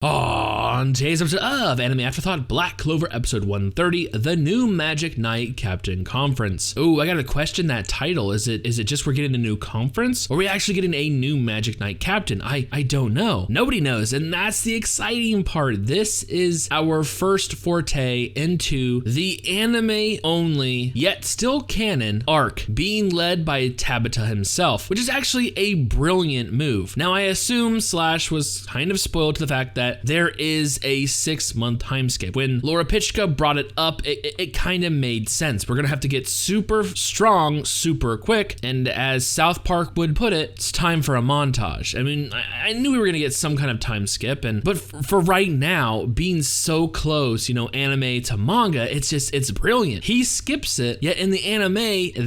On today's episode of Anime Afterthought, Black Clover episode 130, The New Magic Knight Captain Conference. Oh, I gotta question that title. Is it just we're getting a new conference? Or are we actually getting a new Magic Knight Captain? I don't know. Nobody knows, and that's the exciting part. This is our first forte into the anime-only, yet still canon, arc being led by Tabata himself, which is actually a brilliant move. Now, I assume Slash was kind of spoiled to the fact that there is a 6-month time skip. When Laura Pichka brought it up, it kind of made sense. We're gonna have to get super strong, super quick, and as South Park would put it, it's time for a montage. I mean, I knew we were gonna get some kind of time skip, but for right now, being so close, anime to manga, it's brilliant. He skips it, yet in the anime,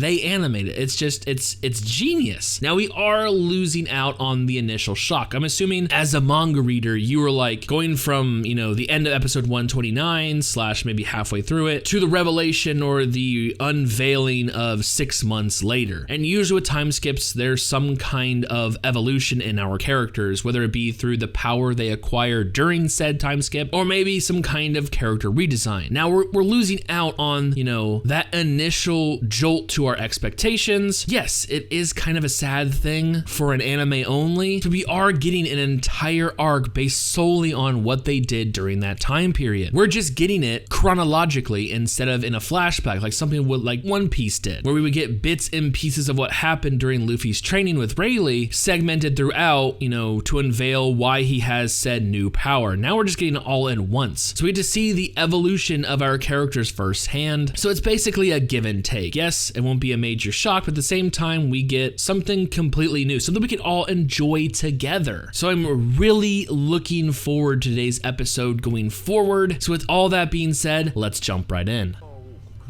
they animate it. It's genius. Now, we are losing out on the initial shock. I'm assuming as a manga reader, you were like going from, the end of episode 129 / maybe halfway through it to the revelation or the unveiling of 6 months later. And usually with time skips, there's some kind of evolution in our characters, whether it be through the power they acquire during said time skip, or maybe some kind of character redesign. Now we're losing out on, that initial jolt to our expectations. Yes, it is kind of a sad thing for an anime only, but we are getting an entire arc based solely on what they did during that time period. We're just getting it chronologically instead of in a flashback, like something like One Piece did, where we would get bits and pieces of what happened during Luffy's training with Rayleigh segmented throughout, to unveil why he has said new power. Now we're just getting it all in once. So we get to see the evolution of our characters firsthand. So it's basically a give and take. Yes, it won't be a major shock, but at the same time, we get something completely new, something we can all enjoy together. So I'm really looking forward to today's episode going forward. So with all that being said, let's jump right in.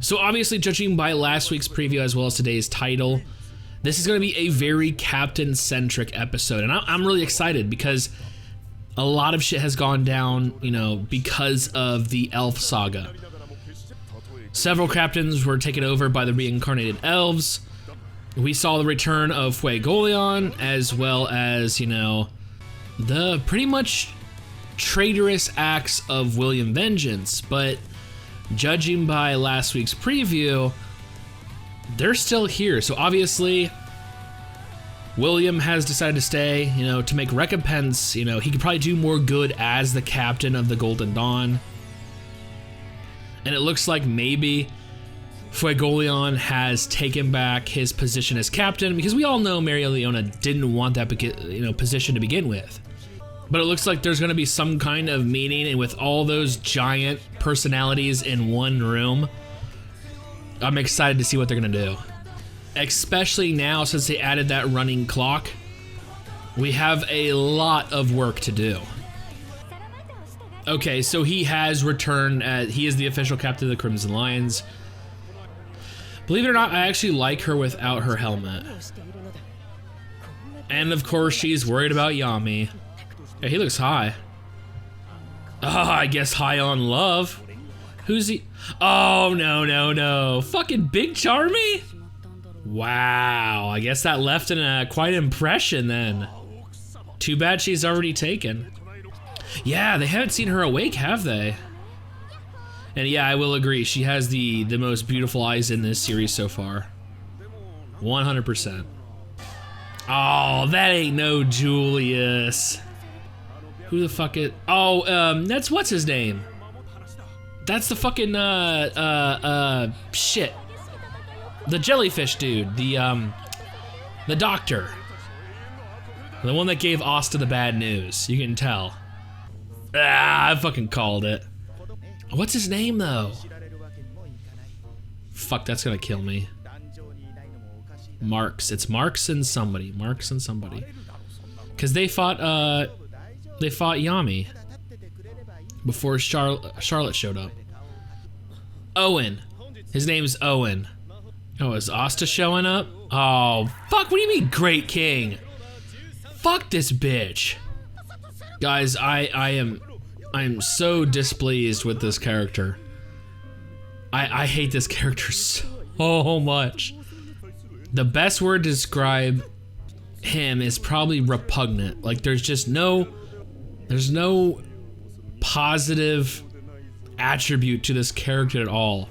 So obviously, judging by last week's preview as well as today's title, this is going to be a very captain-centric episode, and I'm really excited because a lot of shit has gone down, because of the elf saga. Several captains were taken over by the reincarnated elves. We saw the return of Fuegoleon, as well as, the pretty much traitorous acts of William Vengeance, but judging by last week's preview, they're still here. So obviously, William has decided to stay, to make recompense. He could probably do more good as the captain of the Golden Dawn. And it looks like maybe Fuegoleon has taken back his position as captain, because we all know Maria Leona didn't want that position to begin with. But it looks like there's going to be some kind of meeting, and with all those giant personalities in one room, I'm excited to see what they're going to do. Especially now, since they added that running clock, we have a lot of work to do. Okay, so he has returned. He is the official captain of the Crimson Lions. Believe it or not, I actually like her without her helmet. And of course, she's worried about Yami. Yeah, he looks high. I guess high on love. Who's he? Oh, no. Fucking Big Charmy? Wow, I guess that left quite an impression then. Too bad she's already taken. Yeah, they haven't seen her awake, have they? And yeah, I will agree, she has the most beautiful eyes in this series so far. 100%. Oh, that ain't no Julius. Who the fuck is? Oh, that's what's his name? That's the fucking shit. The jellyfish dude, the doctor. The one that gave Asta the bad news, you can tell. I fucking called it. What's his name though? Fuck, that's gonna kill me. Marks, it's Marks and somebody. Cause they fought Yami before Charlotte showed up. Owen. His name's Owen. Oh, is Asta showing up? Oh, fuck, what do you mean, Great King? Fuck this bitch. Guys, I am so displeased with this character. I hate this character so much. The best word to describe him is probably repugnant. Like, there's no positive attribute to this character at all.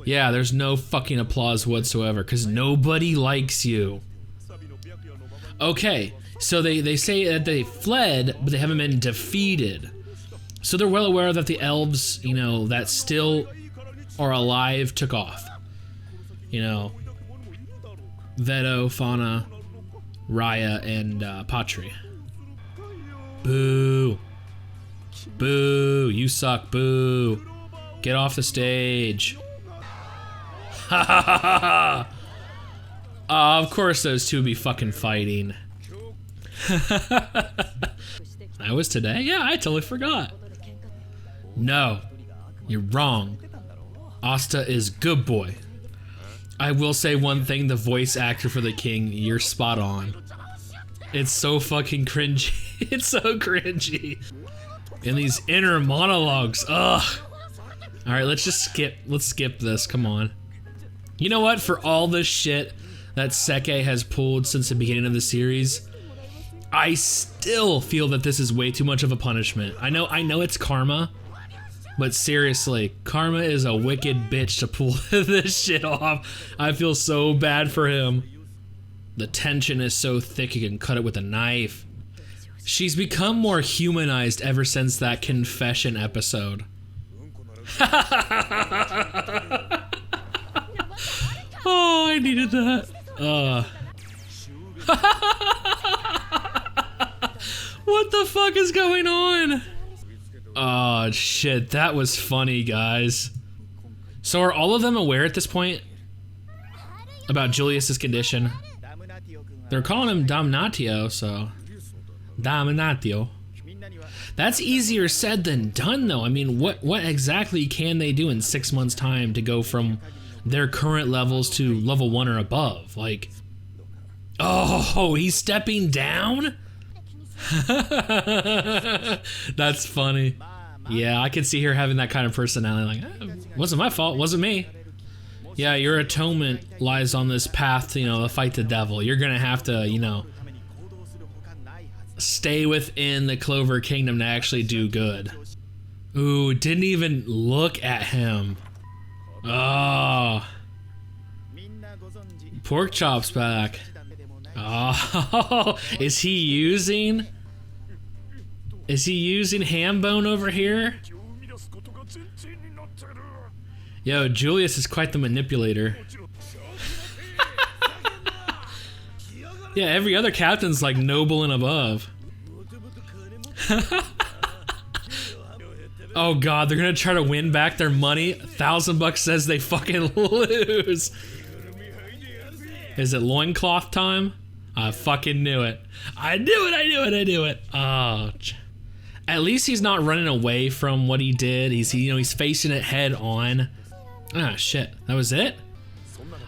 Yeah, there's no fucking applause whatsoever because nobody likes you. Okay, so they say that they fled, but they haven't been defeated. So they're well aware that the elves, you know, that still are alive took off. You know, Veto, Fauna, Raya, and Patri. Boo. Boo, you suck, boo. Get off the stage. Ha ha ha ha ha. Of course those two would be fucking fighting. That was today? Yeah, I totally forgot. No, you're wrong. Asta is good boy. I will say one thing, the voice actor for the king, you're spot on. It's so fucking cringy. It's so cringy. And these inner monologues, ugh. All right, let's skip this, come on. You know what, for all the shit that Seke has pulled since the beginning of the series, I still feel that this is way too much of a punishment. I know it's karma, but seriously, karma is a wicked bitch to pull this shit off. I feel so bad for him. The tension is so thick you can cut it with a knife. She's become more humanized ever since that confession episode. Oh, I needed that. What the fuck is going on? Oh shit, that was funny, guys. So are all of them aware at this point about Julius's condition? They're calling him Damnatio, so Damnatio. That's easier said than done, though. I mean, what exactly can they do in 6 months' time to go from their current levels to level 1 or above? Like, oh, he's stepping down? That's funny. Yeah, I could see her having that kind of personality. Like, wasn't my fault, wasn't me. Yeah, your atonement lies on this path to, you know, fight the devil. You're gonna have to, you know, stay within the Clover Kingdom to actually do good. Ooh, didn't even look at him. Oh. Pork chop's back. Oh, is he using ham bone over here? Yo, Julius is quite the manipulator. Yeah, every other captain's like noble and above. Oh god, they're gonna try to win back their money. $1,000 says they fucking lose. Is it loincloth time? I fucking knew it. I knew it. Oh, at least he's not running away from what he did. He's facing it head on. Ah, shit, that was it?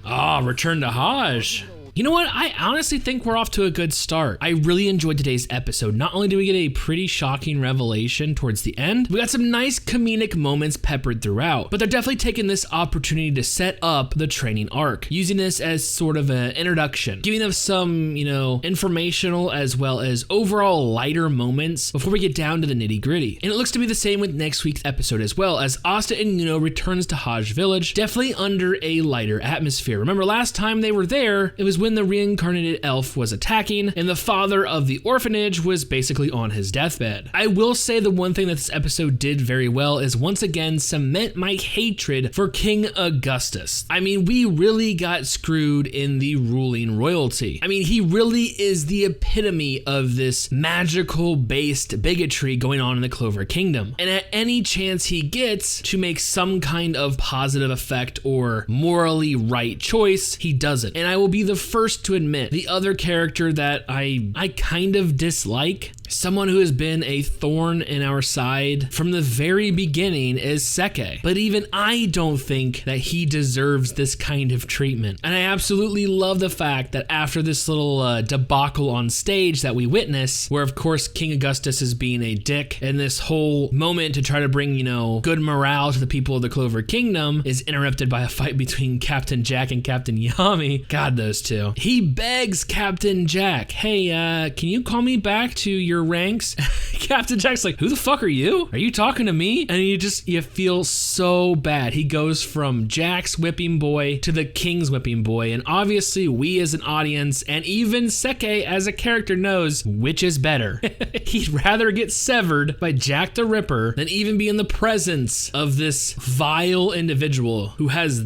Ah, return to Hajj. You know what? I honestly think we're off to a good start. I really enjoyed today's episode. Not only do we get a pretty shocking revelation towards the end, we got some nice comedic moments peppered throughout, but they're definitely taking this opportunity to set up the training arc, using this as sort of an introduction, giving us some, you know, informational as well as overall lighter moments before we get down to the nitty gritty. And it looks to be the same with next week's episode as well, as Asta and Yuno returns to Hajj Village, definitely under a lighter atmosphere. Remember last time they were there, it was when the reincarnated elf was attacking and the father of the orphanage was basically on his deathbed. I will say the one thing that this episode did very well is once again cement my hatred for King Augustus. I mean, we really got screwed in the ruling royalty. I mean, he really is the epitome of this magical based bigotry going on in the Clover Kingdom. And at any chance he gets to make some kind of positive effect or morally right choice, he does it. And I will be the first to admit the other character that I kind of dislike, someone who has been a thorn in our side from the very beginning, is Seke. But even I don't think that he deserves this kind of treatment. And I absolutely love the fact that after this little debacle on stage that we witness, where of course King Augustus is being a dick, and this whole moment to try to bring, you know, good morale to the people of the Clover Kingdom is interrupted by a fight between Captain Jack and Captain Yami. God, those two. He begs Captain Jack, hey, can you call me back to your superior ranks. Captain Jack's like, who the fuck are you? Are you talking to me? And you feel so bad. He goes from Jack's whipping boy to the king's whipping boy. And obviously we as an audience and even Seke as a character knows which is better. He'd rather get severed by Jack the Ripper than even be in the presence of this vile individual who has,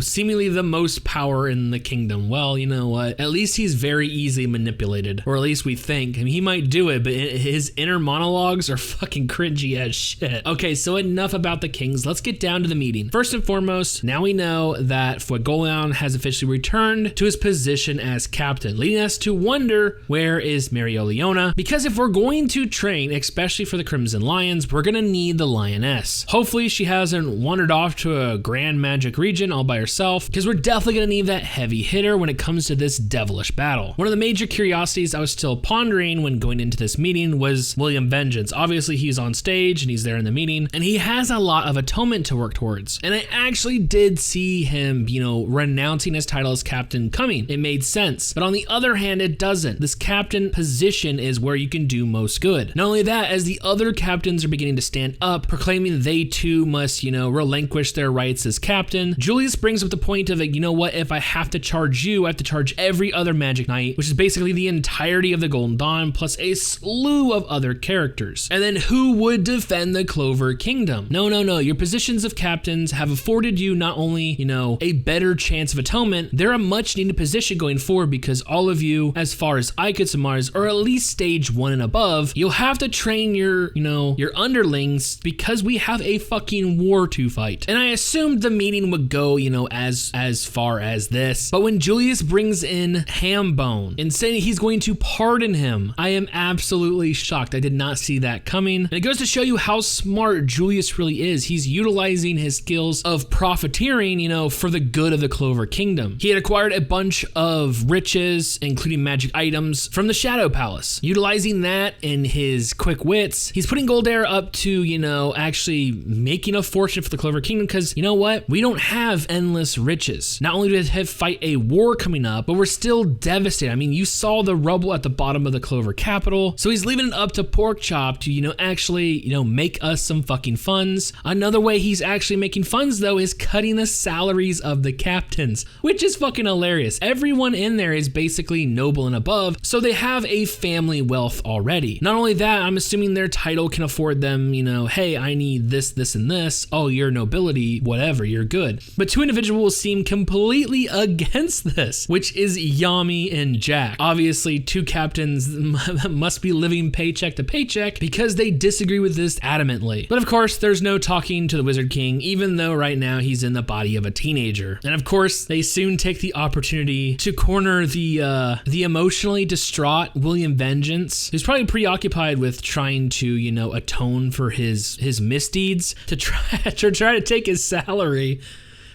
seemingly the most power in the kingdom. Well, you know what? At least he's very easily manipulated, or at least we think. I mean, he might do it, but his inner monologues are fucking cringy as shit. Okay, so enough about the kings. Let's get down to the meeting. First and foremost, now we know that Fuegoleon has officially returned to his position as captain, leading us to wonder, where is Mereoleona? Because if we're going to train, especially for the Crimson Lions, we're gonna need the lioness. Hopefully she hasn't wandered off to a grand magic region all by herself, because we're definitely gonna need that heavy hitter when it comes to this devilish battle. One of the major curiosities I was still pondering when going into this meeting was William Vengeance. Obviously he's on stage and he's there in the meeting, and he has a lot of atonement to work towards. And I actually did see him, renouncing his title as captain coming. It made sense. But on the other hand, it doesn't. This captain position is where you can do most good. Not only that, as the other captains are beginning to stand up, proclaiming they too must, relinquish their rights as captain, Julius brings up the point of, you know what, if I have to charge you, I have to charge every other Magic Knight, which is basically the entirety of the Golden Dawn, plus a slew of other characters. And then who would defend the Clover Kingdom? No. Your positions of captains have afforded you not only, a better chance of atonement, they're a much needed position going forward, because all of you, as far as I could surmise, or at least stage 1 and above, you'll have to train your underlings, because we have a fucking war to fight. And I assumed the meeting would go, as far as this. But when Julius brings in Hambone and saying he's going to pardon him, I am absolutely shocked. I did not see that coming. And it goes to show you how smart Julius really is. He's utilizing his skills of profiteering, for the good of the Clover Kingdom. He had acquired a bunch of riches, including magic items, from the Shadow Palace. Utilizing that in his quick wits, he's putting Goldair up to, actually making a fortune for the Clover Kingdom, because, you know what? We don't have endless riches. Not only do we have fight a war coming up, but we're still devastated. I mean, you saw the rubble at the bottom of the Clover capital, so he's leaving it up to Porkchop to, actually, make us some fucking funds. Another way he's actually making funds, though, is cutting the salaries of the captains, which is fucking hilarious. Everyone in there is basically noble and above, so they have a family wealth already. Not only that, I'm assuming their title can afford them, hey, I need this, this, and this. Oh, you're nobility, whatever, you're good. But two individuals seem completely against this, which is Yami and Jack. Obviously, two captains must be living paycheck to paycheck because they disagree with this adamantly. But of course, there's no talking to the Wizard King, even though right now he's in the body of a teenager. And of course, they soon take the opportunity to corner the emotionally distraught William Vengeance, who's probably preoccupied with trying to, atone for his misdeeds to try to take his salary.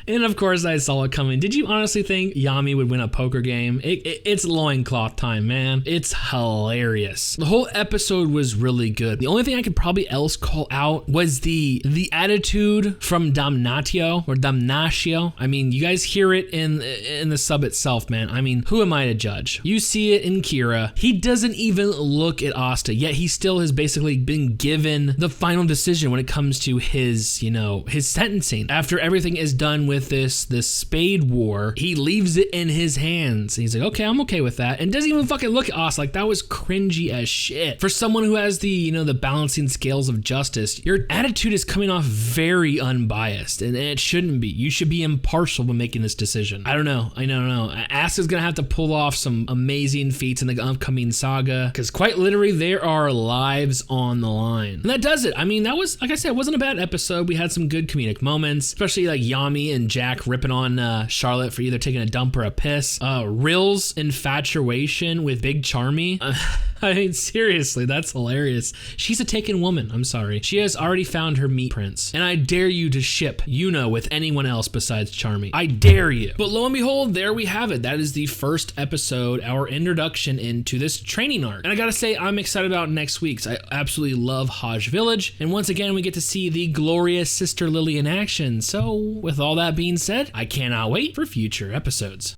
And of course, I saw it coming. Did you honestly think Yami would win a poker game? It's loincloth time, man. It's hilarious. The whole episode was really good. The only thing I could probably else call out was the attitude from Damnatio or Damnatio. I mean, you guys hear it in the sub itself, man. I mean, who am I to judge? You see it in Kira. He doesn't even look at Asta, yet he still has basically been given the final decision when it comes to his, his sentencing. After everything is done with this spade war, he leaves it in his hands. He's like, okay, I'm okay with that. And doesn't even fucking look at us. Like, that was cringy as shit. For someone who has the, the balancing scales of justice, your attitude is coming off very unbiased, and it shouldn't be. You should be impartial when making this decision. I don't know. Asta's gonna have to pull off some amazing feats in the upcoming saga, because quite literally, there are lives on the line. And that does it. I mean, that was, like I said, it wasn't a bad episode. We had some good comedic moments, especially like Yami and Jack ripping on Charlotte for either taking a dump or a piss. Rill's infatuation with Big Charmy. I mean, seriously, that's hilarious. She's a taken woman. I'm sorry. She has already found her meat prince. And I dare you to ship Yuno with anyone else besides Charmy. I dare you. But lo and behold, there we have it. That is the first episode, our introduction into this training arc. And I gotta say, I'm excited about next week's. I absolutely love Hajj Village. And once again, we get to see the glorious Sister Lily in action. So with all that being said, I cannot wait for future episodes.